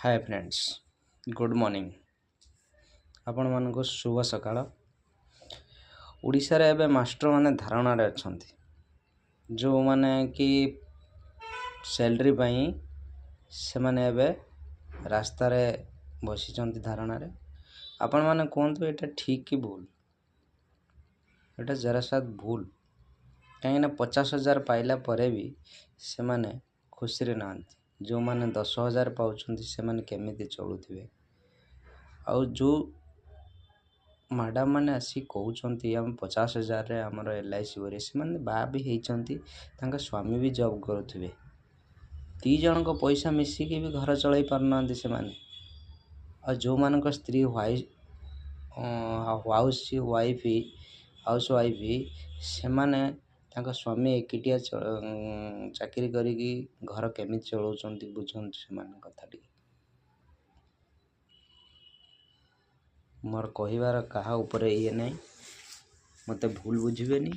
Hi friends good morning आपण मानको शुभ सकाळ। ओडिशा रे एबे मास्टर माने धारणा रे अछंती जो माने कि सैलरी पई से माने एबे रास्ता रे बसी चंती धारणा रे। आपण माने कोंतु एटा ठीक कि भूल? एटा जरा साथ भूल कहीं ना 50,000 पाइला परे भी से माने खुशी रे नांती। जो माने 10,000 पाउछंती से माने केमिति चलुथिबे आउ जो मैडम माने आसी कहउछंती हम 50,000 रे हमर एलआईसी वरे से माने बा भी हेइछंती तांका स्वामी भी जॉब करूथिबे। ती जन को पैसा मिसी के भी घर चलाई पारनांती से माने। और जो मानक स्त्री हाउस वाइफ से माने तांका स्वामी एकिटिया चाकरी करिकी घर केमिति चलाउछंती बुझंती से माने कथाटी। मोर कहिबार कहा ऊपर ये नहीं मते भूल बुझिबेनी।